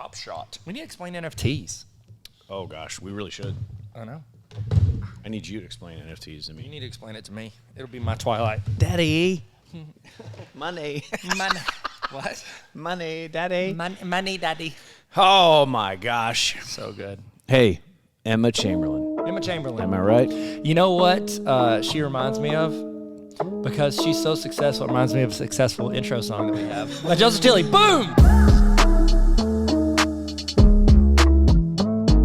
Top Shot. We need to explain NFTs. Oh, gosh. We really should. I know. I need you to explain NFTs to me. You need to explain it to me. It'll be my Twilight. Daddy. Money. Money. What? Money, Daddy. Money, daddy. Oh, my gosh. So good. Hey, Emma Chamberlain. Emma Chamberlain. Am I right? You know what she reminds me of? Because she's so successful, it reminds me of a successful intro song that we have. By Joseph Tilley. Boom!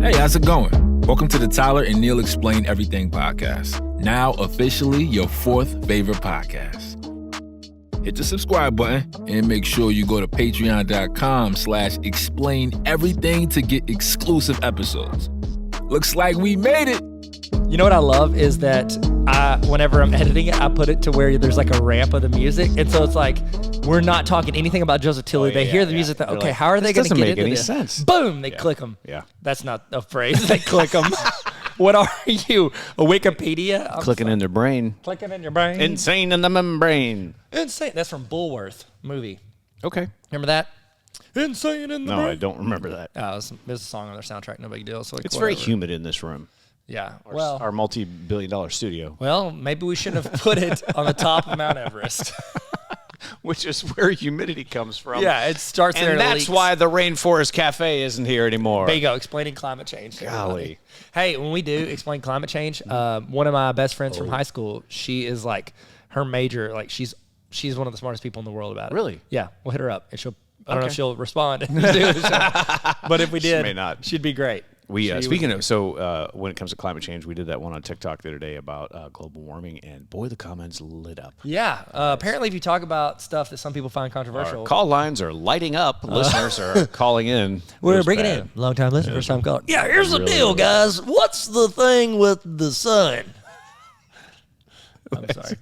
Hey, how's it going? Welcome to the Tyler and Neil Explain Everything podcast. Now officially your fourth favorite podcast. Hit the subscribe button and make sure you go to patreon.com/explain everything to get exclusive episodes. Looks like we made it. You know what I love is that whenever I'm editing it, I put it to where there's like a ramp of the music. And so it's like, we're not talking anything about Joseph Tilley. They hear the music. Okay, like, how are they going to get into this? Doesn't make any sense. Boom, they click them. Yeah. That's not a phrase. They click them. What are you? A Wikipedia? Clicking in their brain. Clicking in your brain. Insane in the membrane. Insane. That's from Bulworth movie. Okay. Remember that? Insane in the brain. No, I don't remember that. It was a song on their soundtrack. No big deal. So like, It's whatever. very humid in this room. Yeah. Our multi-billion-dollar studio. Well, maybe we shouldn't have put it on the top of Mount Everest. Which is where humidity comes from. Yeah, it starts there. And that's leaks. why the Rainforest Cafe isn't here anymore. There you go, explaining climate change. Golly. Hey, when we do explain climate change, one of my best friends from high school, she is like, her major, like she's one of the smartest people in the world about it. Really? Yeah, we'll hit her up, and I don't know if she'll respond. But if we did, may not. She'd be great. We speaking of when it comes to climate change, we did that one on TikTok the other day about global warming, and boy, the comments lit up. Yeah, apparently, if you talk about stuff that some people find controversial, Our call lines are lighting up. Listeners are calling in. we're bringing in long-time listener, first-time caller. Yeah, here's the deal, guys. What's the thing with the sun? I'm sorry.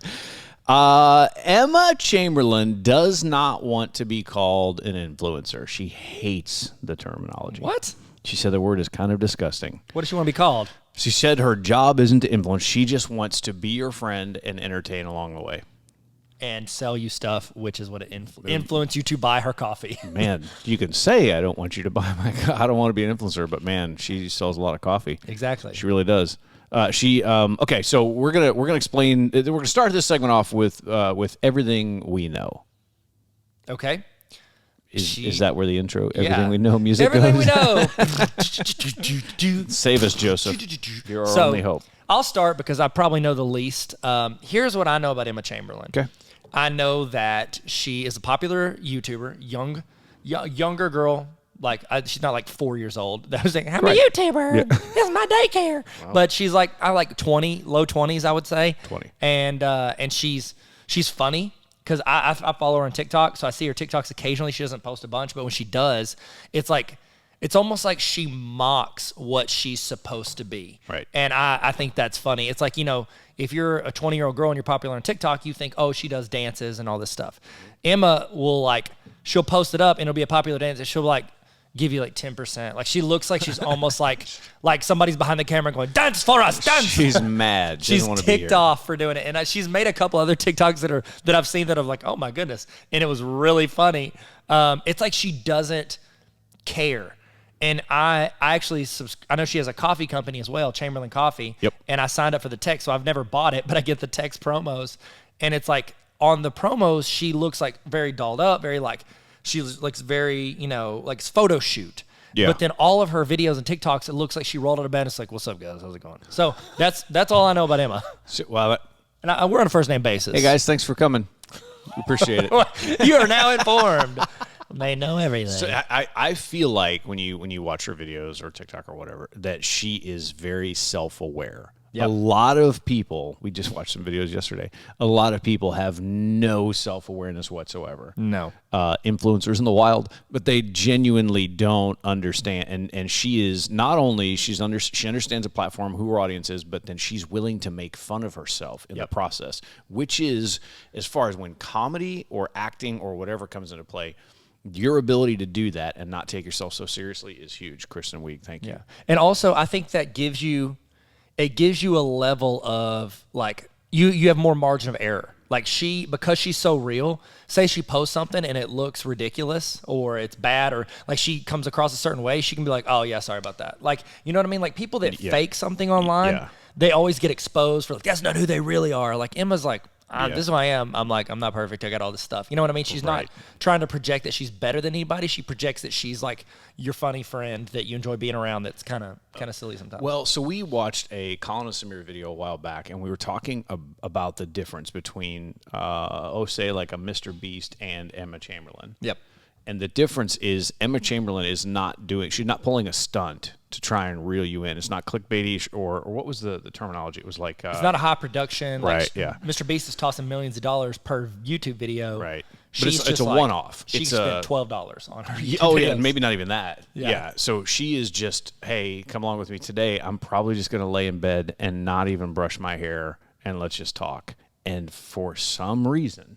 Emma Chamberlain does not want to be called an influencer. She hates the terminology. What? She said the word is kind of disgusting. What does she want to be called? She said her job isn't to influence. She just wants to be your friend and entertain along the way. And sell you stuff, which is what it influence you to buy her coffee. Man, you can say I don't want you to buy I don't want to be an influencer, but man, she sells a lot of coffee. Exactly. She really does. Okay, so we're gonna explain. We're gonna start this segment off with everything we know. Okay. Is that where the intro? Everything we know music Everything goes? we know. Save us, Joseph. You're our only hope. I'll start because I probably know the least. Here's what I know about Emma Chamberlain. Okay. I know that she is a popular YouTuber, younger girl. Like she's not like 4 years old. That was like, I'm a YouTuber. This is my daycare. Wow. But she's like low 20s, I would say. 20. And she's funny. Because I follow her on TikTok, so I see her TikToks occasionally. She doesn't post a bunch, but when she does, it's almost like she mocks what she's supposed to be. Right. And I think that's funny. It's like, if you're a 20-year-old girl and you're popular on TikTok, you think, oh, she does dances and all this stuff. Emma will she'll post it up and it'll be a popular dance and she'll give you 10%. Like she looks like she's almost like somebody's behind the camera going, dance for us, dance. She's mad. She's ticked off for doing it. And she's made a couple other TikToks that I've seen that I'm like, oh my goodness. And it was really funny. It's like she doesn't care. And I actually, I know she has a coffee company as well, Chamberlain Coffee. Yep. And I signed up for the text, so I've never bought it, but I get the text promos. And it's like on the promos, she looks like very dolled up, very she looks very, like photo shoot. Yeah. But then all of her videos and TikToks, it looks like she rolled out of bed and it's like, what's up, guys? How's it going? So that's all I know about Emma. Well, And we're on a first name basis. hey, guys, thanks for coming. We appreciate it. You are now informed. They know everything. So I feel like when you watch her videos or TikTok or whatever, that she is very self-aware. Yep. A lot of people, we just watched some videos yesterday, a lot of people have no self-awareness whatsoever. No. Influencers in the wild, but they genuinely don't understand. And she is not only, she understands a platform, who her audience is, but then she's willing to make fun of herself in the process, which is, as far as when comedy or acting or whatever comes into play, your ability to do that and not take yourself so seriously is huge. Kristen Wiig, thank you. Yeah. And also, I think that gives you a level of you have more margin of error. Like because she's so real, say she posts something and it looks ridiculous or it's bad or like she comes across a certain way, she can be like, oh yeah, sorry about that. Like, you know what I mean? Like people that fake something online, they always get exposed for like, that's not who they really are. Like Emma's like, this is who I am. I'm like, I'm not perfect. I got all this stuff. You know what I mean? She's not trying to project that she's better than anybody. She projects that she's like your funny friend that you enjoy being around. That's kind of silly sometimes. Well, so we watched a Colin and Samir video a while back, and we were talking about the difference between, say, like a Mr. Beast and Emma Chamberlain. Yep. And the difference is Emma Chamberlain is she's not pulling a stunt to try and reel you in. It's not clickbaity or what was the terminology? It was like... it's not a high production. Right, like, Mr. Beast is tossing millions of dollars per YouTube video. Right. But it's a one-off. She spent $12 on her YouTube Oh, videos. yeah, maybe not even that. Yeah. So she is just, hey, come along with me today. I'm probably just going to lay in bed and not even brush my hair, and let's just talk. And for some reason...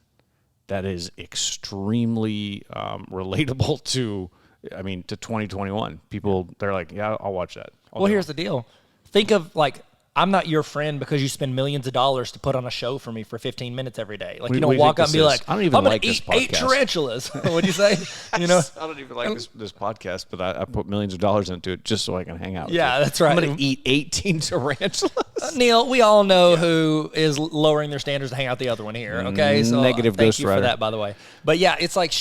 that is extremely relatable to 2021. People, they're like, yeah, I'll watch that. Here's the deal. Think of like, I'm not your friend because you spend millions of dollars to put on a show for me for 15 minutes every day. Like, you don't walk up and be like, I don't even I'm like going this to eat 8 tarantulas. What'd you say? You know, I don't even like this podcast, but I put millions of dollars into it just so I can hang out with you. That's right. I'm going to eat 18 tarantulas. Neil, we all know who is lowering their standards to hang out the other one here. Okay, so Negative thank you ghostwriter. for that, by the way. But yeah, it's like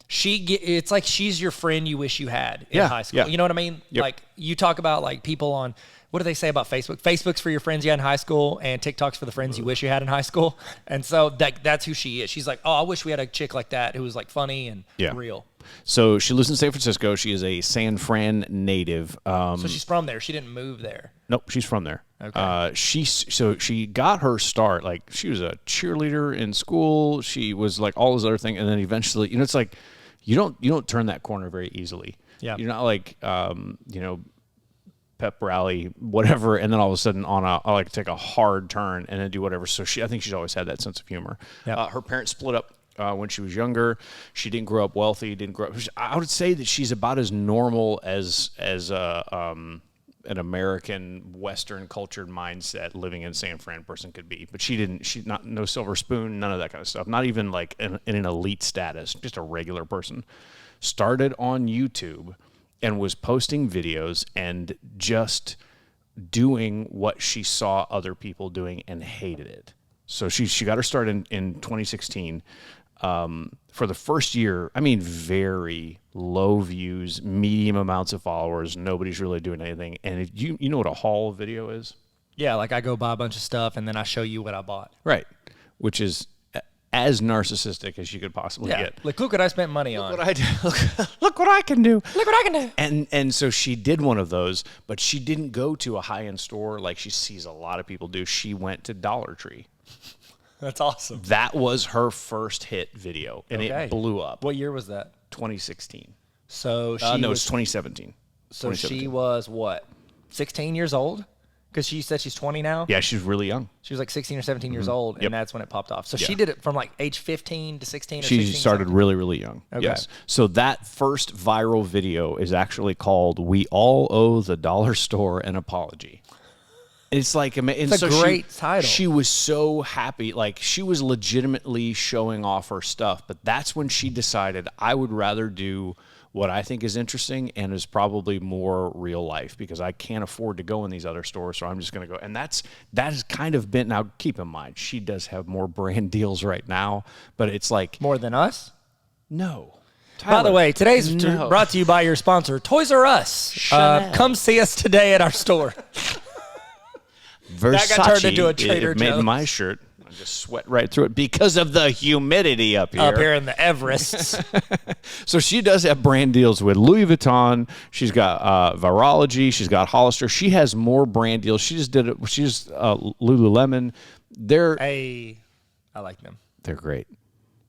it's like she's your friend you wish you had in high school. Yeah. You know what I mean? Yep. Like you talk about like people on, what do they say about Facebook? Facebook's for your friends you had in high school, and TikTok's for the friends you wish you had in high school. And so that's who she is. She's like, oh, I wish we had a chick like that who was like funny and real. So she lives in San Francisco. She is a San Fran native. So she's from there. She didn't move there. Nope, she's from there. Okay. She got her start. Like she was a cheerleader in school. She was like all this other thing, and then eventually, it's like you don't turn that corner very easily. Yeah. You're not like pep rally, whatever, and then all of a sudden I like take a hard turn and then do whatever. So I think she's always had that sense of humor. Yeah. Her parents split up when she was younger. She didn't grow up wealthy. I would say that she's about as normal as an American Western cultured mindset living in San Fran person could be. But she's not no silver spoon, none of that kind of stuff. Not even like in an elite status, just a regular person. Started on YouTube and was posting videos and just doing what she saw other people doing and hated it. So she got her start in 2016. For the first year, very low views, medium amounts of followers. Nobody's really doing anything. And you know what a haul video is? Yeah, like I go buy a bunch of stuff and then I show you what I bought. Right. Which is as narcissistic as you could possibly get. Like, look what I spent money on. Look what I do. Look what I can do. Look what I can do. And so she did one of those, but she didn't go to a high-end store like she sees a lot of people do. She went to Dollar Tree. That's awesome. That was her first hit video, and it blew up. What year was that? 2016. So she no, it's 2017. So she was what, 16 years old? Because she said she's 20 now? Yeah, she's really young. She was like 16 or 17 years old, and that's when it popped off. So she Yeah. did it from like age 15 to 16 or She 16, started 17. really, really young. Okay. Yes. So that first viral video is actually called "We All Owe the Dollar Store an Apology." It's like It's a great title. She was so happy, like she was legitimately showing off her stuff. But that's when she decided, I would rather do what I think is interesting and is probably more real life, because I can't afford to go in these other stores, so I'm just going to go. And that has kind of been, now keep in mind, she does have more brand deals right now, but it's like, More than us? no. By the way, today's No. brought to you by your sponsor, Toys R Us. Come see us today at our store. Versace, got turned into a Trader it made Joe's. my shirt. I just sweat right through it because of the humidity up here. Up here in the Everests. So she does have brand deals with Louis Vuitton. She's got Virology. She's got Hollister. She has more brand deals. She just did it. She's Lululemon. Hey, I like them. They're great.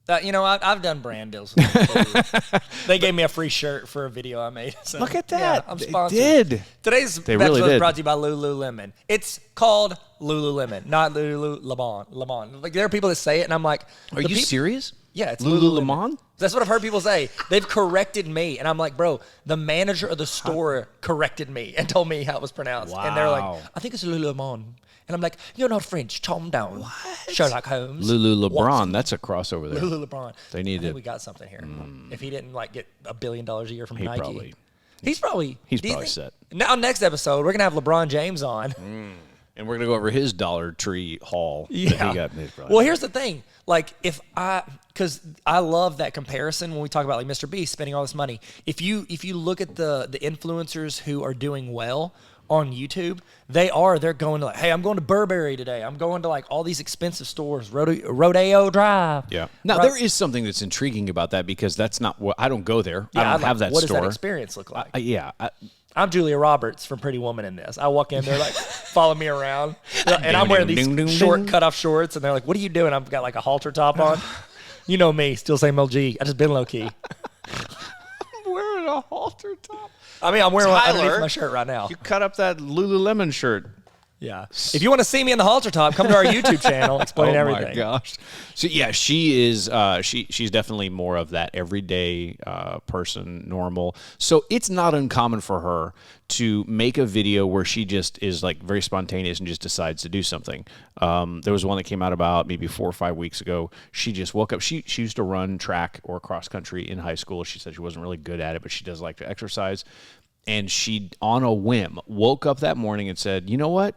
I've done brand deals with them too. They gave me a free shirt for a video I made. So, Look at that. Yeah, I'm They sponsored. did. Today's They episode really is did. brought to you by Lululemon. It's called Lululemon, not Lululemon. Like, there are people that say it, and I'm like, Are you serious? Yeah, it's Lululemon? That's what I've heard people say. They've corrected me, and I'm like, bro, the manager of the store corrected me and told me how it was pronounced. And they're like, Wow. I think it's Lululemon. And I'm like, you're not French. Calm down. Sherlock Holmes. Lulu LeBron, Watson. that's a crossover there. Lulu LeBron. They need I think to- we got something here. If he didn't like get $1 billion a year from He Nike, probably- he's probably He's do you probably think- set. Now, next episode, we're gonna have LeBron James on. And we're going to go over his Dollar Tree haul that he got made. Well, here's the thing. Like, because I love that comparison when we talk about like Mr. Beast spending all this money. If you look at the influencers who are doing well on YouTube, they're going to like, hey, I'm going to Burberry today. I'm going to like all these expensive stores, Rodeo Drive. Yeah. Now, there is something that's intriguing about that because that's not what I don't go there. I don't have that what store. What does that experience look like? I'm Julia Roberts from Pretty Woman in this. I walk in, they're like, follow me around. And I'm wearing these short cut-off shorts, and they're like, what are you doing? I've got like a halter top on. You know me, still same LG. I just been low-key. I'm wearing a halter top. I mean, I'm wearing one Tyler, underneath my shirt right now. You cut up that Lululemon shirt. Yeah. If you want to see me in the halter top, come to our YouTube channel, explain everything. Oh my gosh. So yeah, she is. She's definitely more of that everyday person, normal. So it's not uncommon for her to make a video where she just is like very spontaneous and just decides to do something. There was one that came out about maybe 4 or 5 weeks ago. She just woke up. She used to run track or cross country in high school. She said she wasn't really good at it, but she does like to exercise. And she, on a whim, woke up that morning and said, you know what?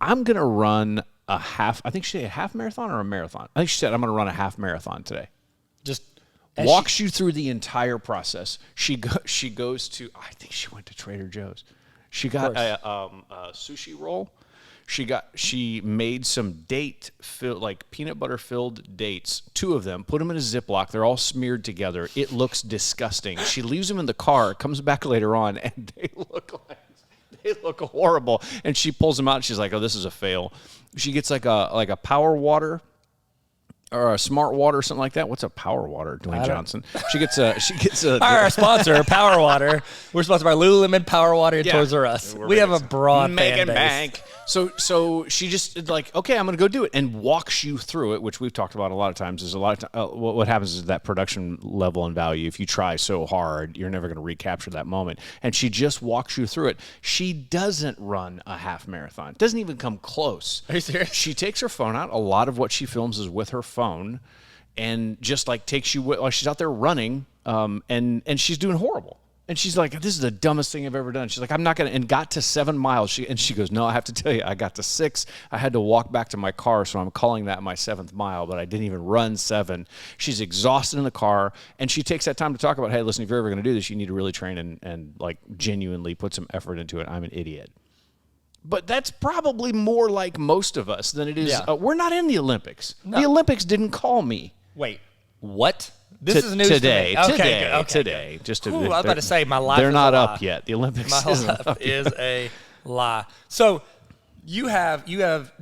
I'm going to run a half, I think she said a half marathon or a marathon. I think she said, I'm going to run a half marathon today. Just Walks you through the entire process. She goes to, I think she went to Trader Joe's. She got a sushi roll. She made some like peanut butter filled dates, 2 of them, put them in a Ziploc. They're all smeared together. It looks disgusting. She leaves them in the car, comes back later on, and they look horrible. And she pulls them out and she's like, oh, this is a fail. She gets like a Power Water or a Smart Water or something like that. What's a Power Water, Dwayne Johnson? She gets a our sponsor, Power Water. We're sponsored by Lululemon, Power Water, and Toys R Us. We have a broad fan base. Bank. So she just like, okay, I'm going to go do it, and walks you through it, which we've talked about a lot of times. Is a lot of what happens is that production level and value. If you try so hard, you're never going to recapture that moment. And she just walks you through it. She doesn't run a half marathon. Doesn't even come close. Are you serious? She takes her phone out. A lot of what she films is with her phone, and just like takes you while she's out there running. And she's doing horrible. And she's like, this is the dumbest thing I've ever done. She's like, I'm not going to, and got to 7 miles. She goes, no, I have to tell you, I got to 6. I had to walk back to my car, so I'm calling that my 7th mile, but I didn't even run 7. She's exhausted in the car, and she takes that time to talk about, hey, listen, if you're ever going to do this, you need to really train and like genuinely put some effort into it. I'm an idiot. But that's probably more like most of us than it is. Yeah. We're not in the Olympics. No. The Olympics didn't call me. Wait, what? This is news today. To me. Today. Okay. Today. Just to, Ooh, I was about to say my life. They're is not a up lie. yet. The Olympics My isn't life up is yet. a lie. So you have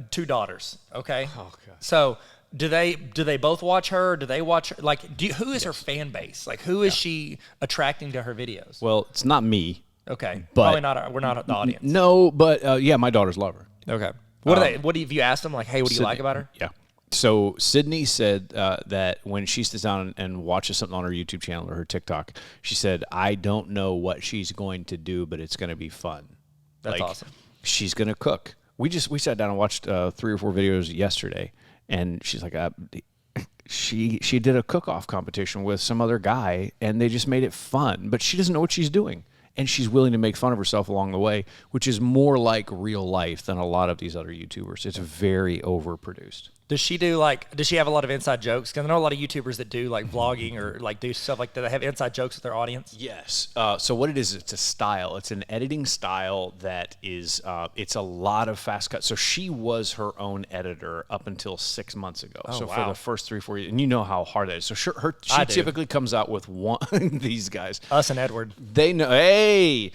2 daughters, okay? Oh, God. So do they both watch her? Do they watch her? Like, who is her fan base? Like, who is she attracting to her videos? Well, it's not me. Okay, but probably not. We're not the audience. No, but yeah, my daughters love her. Okay. What have you asked them? Like, hey, what do you like about her? Yeah. So Sydney said that when she sits down and watches something on her YouTube channel or her TikTok, she said, I don't know what she's going to do, but it's going to be fun. That's awesome. She's going to cook. We sat down and watched 3 or 4 videos yesterday, and she's like, she did a cook-off competition with some other guy, and they just made it fun, but she doesn't know what she's doing. And she's willing to make fun of herself along the way, which is more like real life than a lot of these other YouTubers. It's very overproduced. Does she have a lot of inside jokes? Because I know a lot of YouTubers that do like vlogging or like do stuff like that. They have inside jokes with their audience. Yes. So what it is, it's a style. It's an editing style that is, it's a lot of fast cuts. So she was her own editor up until 6 months ago. Oh, so wow. for the first 3 or 4 years, and you know how hard that is. So she typically comes out with one, these guys. Us and Edward. They know, hey,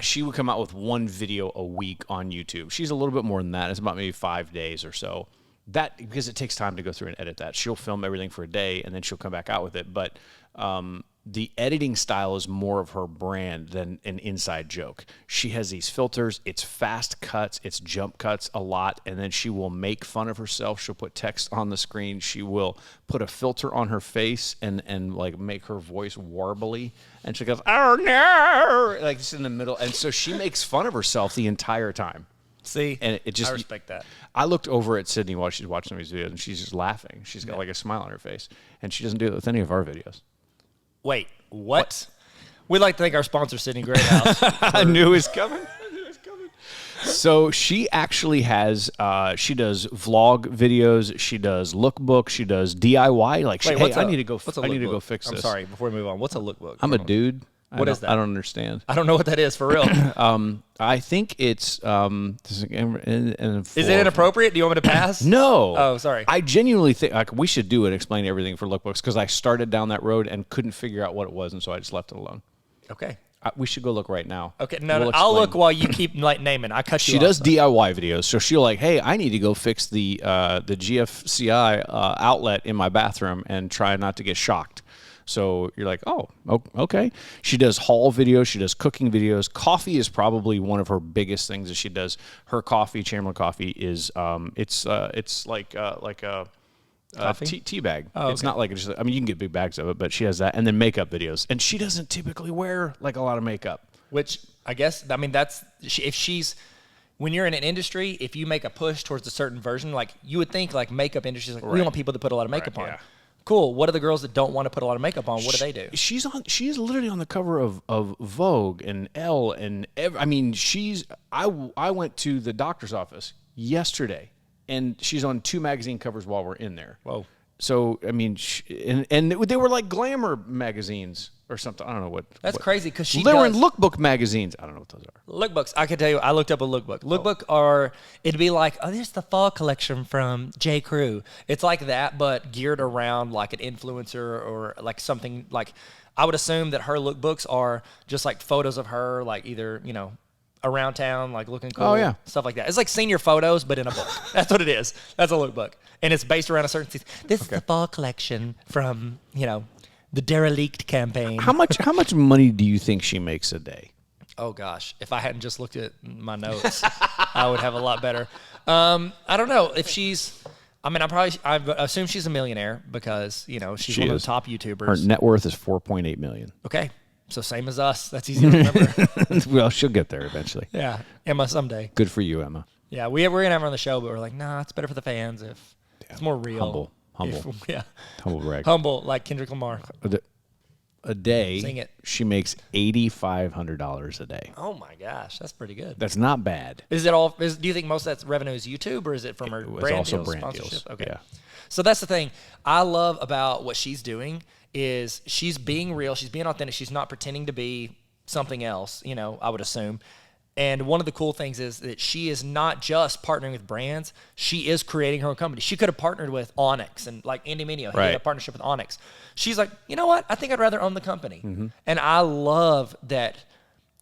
she would come out with 1 video a week on YouTube. She's a little bit more than that. It's about maybe 5 days or so. That because it takes time to go through and edit that. She'll film everything for a day and then she'll come back out with it. But the editing style is more of her brand than an inside joke. She has these filters. It's fast cuts. It's jump cuts a lot. And then she will make fun of herself. She'll put text on the screen. She will put a filter on her face and like make her voice warbly. And she goes, oh no, like just in the middle. And so she makes fun of herself the entire time. See, And it just, I respect that. I looked over at Sydney while she's watching these videos, and she's just laughing. She's got like a smile on her face. And she doesn't do it with any of our videos. Wait, what? We'd like to thank our sponsor, Sydney Greathouse. I knew it was coming. So she actually has, she does vlog videos. She does lookbook. She does DIY. Like, Wait, hey, what's I a- need to go. what's a I need to go lookbook? fix this. I'm sorry. Before we move on, what's a lookbook? I'm a dude. What is that? I don't understand. I don't know what that is for real. I think it's. Is Is it inappropriate? Do you want me to pass? No. Oh, sorry. I genuinely think like we should do it. Explain everything for lookbooks because I started down that road and couldn't figure out what it was, and so I just left it alone. Okay. We should go look right now. Okay. No, We'll I'll explain. look while you keep like naming. I cut you She off. does DIY videos, so she'll like, hey, I need to go fix the GFCI outlet in my bathroom and try not to get shocked. So you're like, oh, okay. She does haul videos. She does cooking videos. Coffee is probably one of her biggest things that she does. Her coffee, Chamberlain coffee, is it's like a Coffee? tea bag. Oh, It's okay. not like it's just, I mean, you can get big bags of it, but she has that, and then makeup videos. And she doesn't typically wear like a lot of makeup. Which I guess, I mean, if she's, when you're in an industry, if you make a push towards a certain version, like you would think like makeup industry is like, we Right. want people to put a lot of makeup on. yeah. Cool. What are the girls that don't want to put a lot of makeup on? What do they do? She is literally on the cover of Vogue and Elle and I mean, I went to the doctor's office yesterday and she's on 2 magazine covers while we're in there. Whoa. So, I mean, and they were like glamour magazines or something. I don't know what. That's crazy because she They were does in lookbook magazines. I don't know what those are. lookbooks. I can tell you, I looked up a lookbook. Lookbook are, it'd be like, oh, there's the fall collection from J. Crew. It's like that, but geared around like an influencer or like something like, I would assume that her lookbooks are just like photos of her, like either, you know, around town, like looking cool, Oh, yeah. stuff like that. It's like senior photos, but in a book. That's what it is. That's a lookbook. And it's based around a certain season. This is the fall collection from, you know, the Derelict campaign. How much money do you think she makes a day? Oh gosh, if I hadn't just looked at my notes, I would have a lot better. I don't know if she's. I mean, I assume she's a millionaire because you know she's She one of is. the top Her YouTubers. net worth is $4.8 million. Okay, so same as us. That's easy to remember. Well, she'll get there eventually. Yeah, Emma someday. Good for you, Emma. Yeah, we're gonna have her on the show, but we're like, nah, it's better for the fans if it's more real. Humble. Yeah, Humble brag. humble like Kendrick Lamar. A day, Sing it. she makes $8,500 a day. Oh my gosh, that's pretty good. That's not bad. Is it all? Do you think most of that revenue is YouTube, or is it from her It's brand also deals, brand deals. sponsorship? Okay. Yeah. So that's the thing I love about what she's doing is she's being real, she's being authentic, she's not pretending to be something else. You know, I would assume. And one of the cool things is that she is not just partnering with brands; she is creating her own company. She could have partnered with Onyx and like Andy Mineo. He Right. did a partnership with Onyx. She's like, you know what? I think I'd rather own the company. And I love that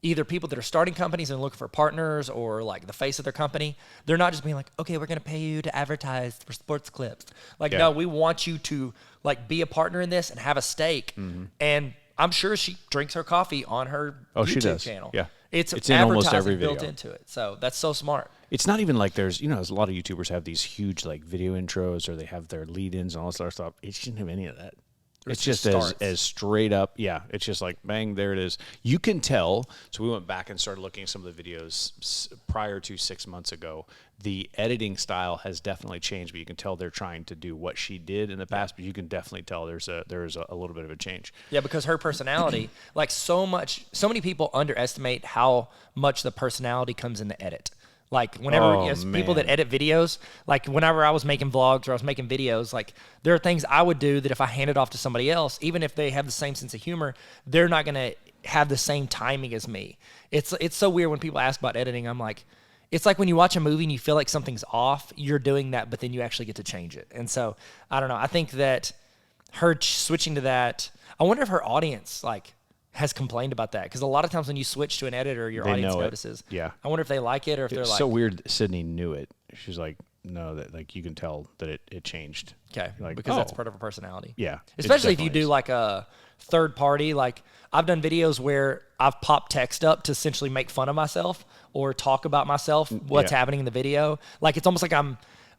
either people that are starting companies and looking for partners or like the face of their company, they're not just being like, okay, we're going to pay you to advertise for sports clips. Like, Yeah. no, we want you to like be a partner in this and have a stake. And I'm sure she drinks her coffee on her Oh, YouTube she does. channel. Yeah. It's in almost advertising every built video. into it. So that's so smart. It's not even like there's, there's a lot of YouTubers have these huge like video intros or they have their lead-ins and all this other stuff. It shouldn't have any of that. It's just starts. as straight up. Yeah, it's just like bang, there it is. You can tell. So we went back and started looking at some of the videos prior to 6 months ago. The editing style has definitely changed, but you can tell they're trying to do what she did in the past. But you can definitely tell there's a little bit of a change. Yeah, because her personality, like so many people underestimate how much the personality comes in the edit. Like whenever people that man. edit videos, like whenever I was making vlogs or I was making videos, like there are things I would do that if I hand it off to somebody else, even if they have the same sense of humor, they're not going to have the same timing as me. It's so weird when people ask about editing. I'm like, it's like when you watch a movie and you feel like something's off, you're doing that, but then you actually get to change it. And so I don't know. I think that her switching to that, I wonder if her audience like has complained about that, because a lot of times when you switch to an editor, your They audience know it. notices. Yeah. I wonder if they like it or if they're It's like, so weird that Sydney knew it. She's like, no, that like you can tell that it changed. okay, Like, because that's oh. part of her personality. Yeah, it especially if you definitely do is. like a third party. Like I've done videos where I've popped text up to essentially make fun of myself or talk about myself, what's happening in the video. Like it's almost like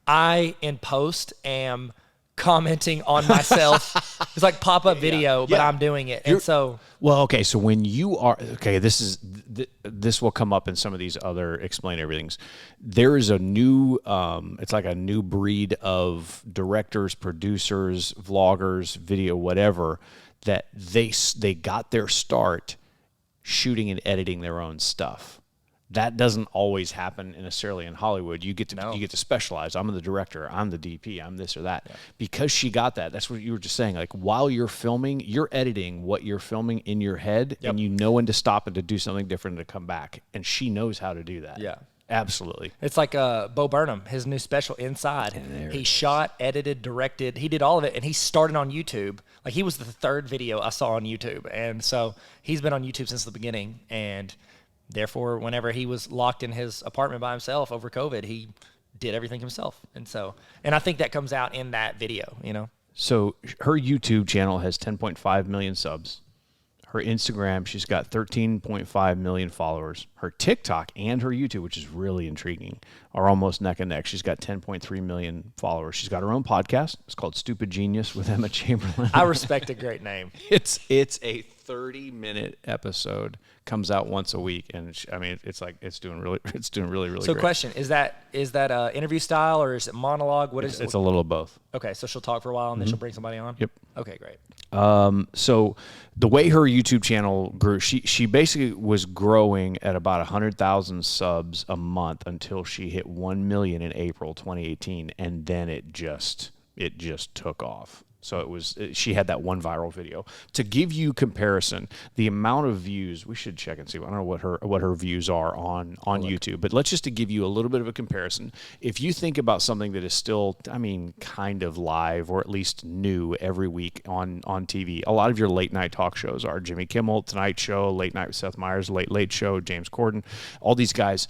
I in post am commenting on myself. It's like pop-up video, but I'm doing it. And so well, okay, so when you are this will come up in some of these other explain everythings. There is a new it's like a new breed of directors, producers, vloggers, video, whatever, that they got their start shooting and editing their own stuff. That doesn't always happen necessarily in Hollywood. You get to specialize. I'm the director. I'm the DP. I'm this or that. Yeah. Because she got that. That's what you were just saying. Like while you're filming, you're editing what you're filming in your head, and you know when to stop and to do something different and to come back. And she knows how to do that. Yeah, absolutely. It's like Bo Burnham, his new special Inside. He shot, edited, directed. He did all of it, and he started on YouTube. Like he was the third video I saw on YouTube, and so he's been on YouTube since the beginning. And therefore, whenever he was locked in his apartment by himself over COVID, he did everything himself. And I think that comes out in that video, you know? So her YouTube channel has 10.5 million subs. Her Instagram, she's got 13.5 million followers. Her TikTok and her YouTube, which is really intriguing, are almost neck and neck. She's got 10.3 million followers. She's got her own podcast. It's called Stupid Genius with Emma Chamberlain. I respect a great name. It's a 30-minute episode, comes out once a week, and it's doing really So great. question, is that interview style or is it monologue? What is it? It's a little of both. Okay, so she'll talk for a while and then she'll bring somebody on? Yep. Okay, great. So the way her YouTube channel grew, she basically was growing at about 100,000 subs a month until she hit 1 million in April 2018, and then it just took off. So she had that one viral video. To give you comparison, the amount of views, we should check and see. I don't know what her views are on YouTube, but let's just to give you a little bit of a comparison. If you think about something that is still, kind of live or at least new every week on TV, a lot of your late night talk shows are Jimmy Kimmel, Tonight Show, Late Night with Seth Meyers, Late Late Show, James Corden, all these guys.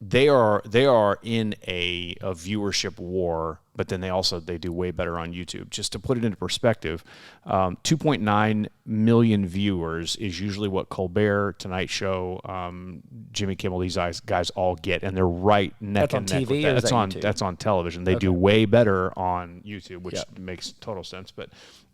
They are in a viewership war, but then they do way better on YouTube. Just to put it into perspective, 2.9 million viewers is usually what Colbert, Tonight Show, Jimmy Kimmel, these guys all get, and they're right neck and neck with that. That's on television. They do way better on YouTube, which makes total sense. But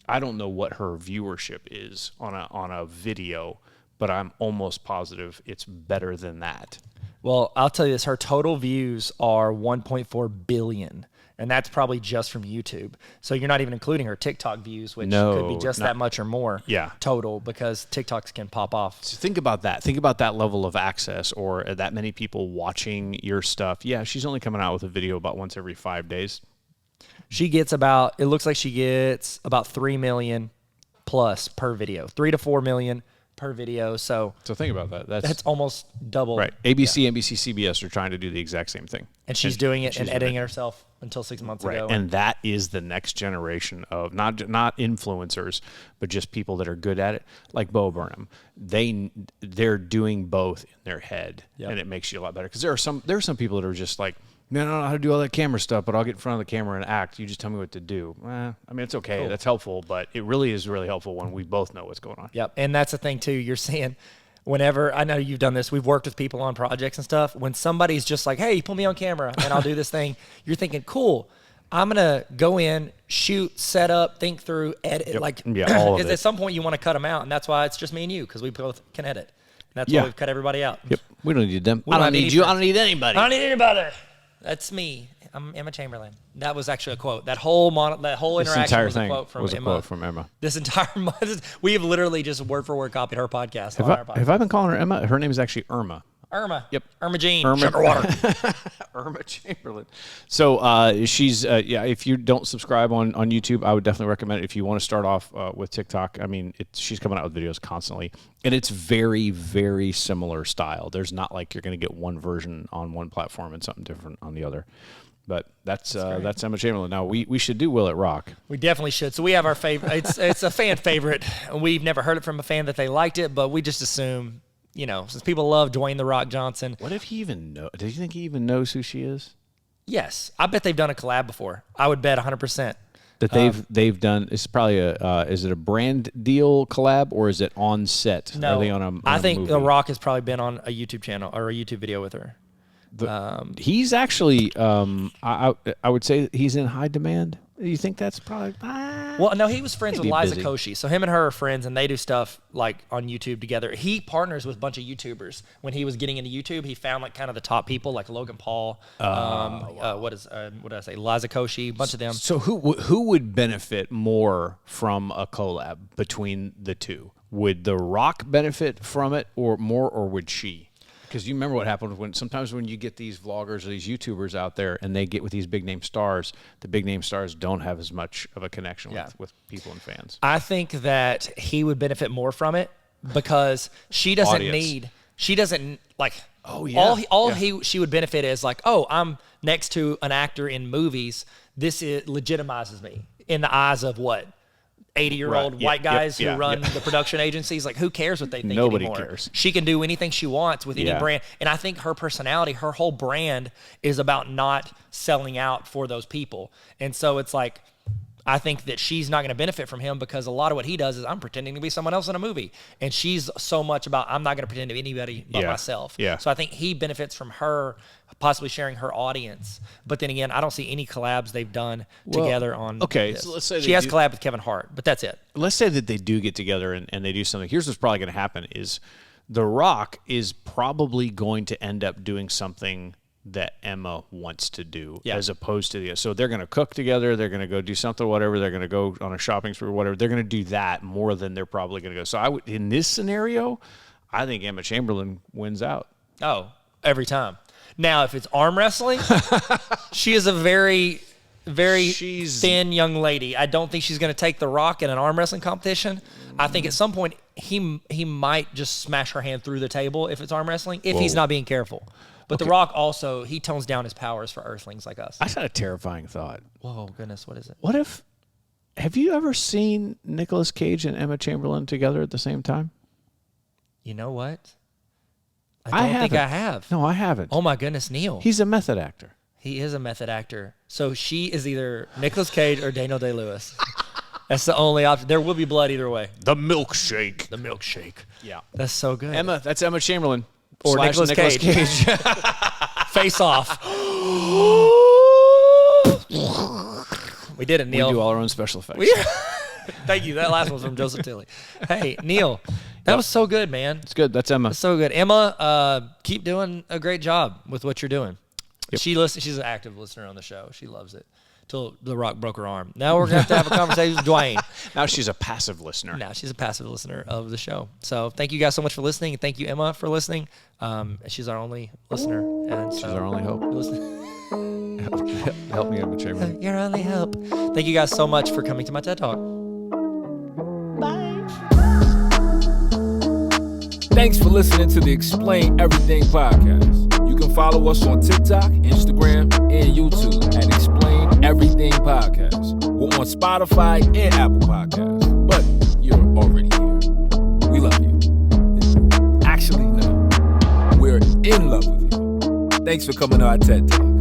I don't know what her viewership is on a video, but I'm almost positive it's better than that. Well, I'll tell you this, her total views are 1.4 billion, and that's probably just from YouTube. So you're not even including her TikTok views, which could be just that much or more total, because TikToks can pop off. So think about that. Think about that level of access or that many people watching your stuff. Yeah, she's only coming out with a video about once every 5 days. It looks like she gets about 3 million plus per video, 3 to 4 million per video. So think about that. That's almost double. Right. ABC, NBC, CBS are trying to do the exact same thing. And she's doing it and editing it herself until 6 months ago. And that is the next generation of not influencers, but just people that are good at it, like Bo Burnham. They're doing both in their head, and it makes you a lot better. Because there are some people that are just like, man, I don't know how to do all that camera stuff, but I'll get in front of the camera and act. You just tell me what to do. It's okay. Cool. That's helpful, but it really is really helpful when we both know what's going on. Yep, and that's the thing, too. You're seeing whenever, I know you've done this, we've worked with people on projects and stuff. When somebody's just like, hey, put me on camera and I'll do this thing, you're thinking, cool, I'm going to go in, shoot, set up, think through, edit. All of it. At some point you want to cut them out, and that's why it's just me and you, because we both can edit. And that's why we've cut everybody out. Yep, we don't need them. I don't need you. I don't need anybody. I don't need anybody. That's me. I'm Emma Chamberlain. That was actually a quote. That whole interaction was a quote from Emma. This entire we have literally just word for word copied her podcast. Have I been calling her Emma? Her name is actually Irma. Irma. Yep. Irma Jean. Sugar water. Irma Chamberlain. So she's if you don't subscribe on YouTube, I would definitely recommend it. If you want to start off with TikTok, she's coming out with videos constantly, and it's very, very similar style. There's not like you're going to get one version on one platform and something different on the other. But that's Emma Chamberlain. Now we should do Will It Rock. We definitely should. So we have our favorite. It's a fan favorite. We've never heard it from a fan that they liked it, but we just assume, since people love Dwayne The Rock Johnson. What if he even knows? Do you think he even knows who she is? Yes. I bet they've done a collab before. I would bet 100%. that they've done. It's probably is it a brand deal collab or is it on set? No, Are they on I think movie? The Rock has probably been on a YouTube channel or a YouTube video with her. He's actually, I would say he's in high demand. You think that's probably? Well, no, he was friends with Maybe Liza busy. Koshy. So him and her are friends, and they do stuff like on YouTube together. He partners with a bunch of YouTubers. When he was getting into YouTube, he found like kind of the top people, like Logan Paul. What did I say? Liza Koshy, a bunch of them. So who would benefit more from a collab between the two? Would The Rock benefit from it or would she? Because you remember what happened when sometimes when you get these vloggers or these YouTubers out there and they get with these big name stars, the big name stars don't have as much of a connection with people and fans. I think that he would benefit more from it because she doesn't she would benefit is like, oh, I'm next to an actor in movies. This legitimizes me in the eyes of what? 80-year-old white guys who run the production agencies. Like, who cares what they think Nobody anymore? cares. She can do anything she wants with any brand. And I think her personality, her whole brand is about not selling out for those people. And so it's like, I think that she's not going to benefit from him because a lot of what he does is I'm pretending to be someone else in a movie. And she's so much about I'm not going to pretend to be anybody but myself. Yeah. So I think he benefits from her possibly sharing her audience. But then again, I don't see any collabs they've done together on this. So let's say she has collab with Kevin Hart, but that's it. Let's say that they do get together and they do something. Here's what's probably going to happen is The Rock is probably going to end up doing something that Emma wants to do as opposed to so they're going to cook together, they're going to go do something, whatever, they're going to go on a shopping spree, whatever. They're going to do that more than they're probably going to go. So in this scenario, I think Emma Chamberlain wins out. Oh, every time. Now, if it's arm wrestling, she is a very, very thin young lady. I don't think she's going to take The Rock in an arm wrestling competition. I think at some point he might just smash her hand through the table if it's arm wrestling, if he's not being careful. But The Rock also, he tones down his powers for earthlings like us. I had a terrifying thought. Whoa, goodness, what is it? What if, have you ever seen Nicolas Cage and Emma Chamberlain together at the same time? You know what? I don't think I have. No, I haven't. Oh my goodness, Neil. He's a method actor. He is a method actor. So she is either Nicolas Cage or Daniel Day-Lewis. That's the only option. There will be blood either way. The milkshake. The milkshake. Yeah. That's so good. That's Emma Chamberlain. Or Nicolas Cage. Face off. We did it, Neil. We do all our own special effects. Thank you. That last one was from Joseph Tilley. Hey, Neil, that was so good, man. It's good. That's Emma. That's so good. Emma, keep doing a great job with what you're doing. Yep. She's an active listener on the show. She loves it. Till The Rock broke her arm. Now we're going to have a conversation with Dwayne. Now she's a passive listener. Now she's a passive listener of the show. So thank you guys so much for listening. And thank you, Emma, for listening. She's our only listener. And she's our only hope. Help me, Emma Chamberlain. Your only hope. Thank you guys so much for coming to my TED Talk. Bye. Thanks for listening to the Explain Everything podcast. You can follow us on TikTok, Instagram, and YouTube at Explain Everything Podcast. We're on Spotify and Apple Podcasts, but you're already here. We love you. Actually, no. We're in love with you. Thanks for coming to our TED Talk.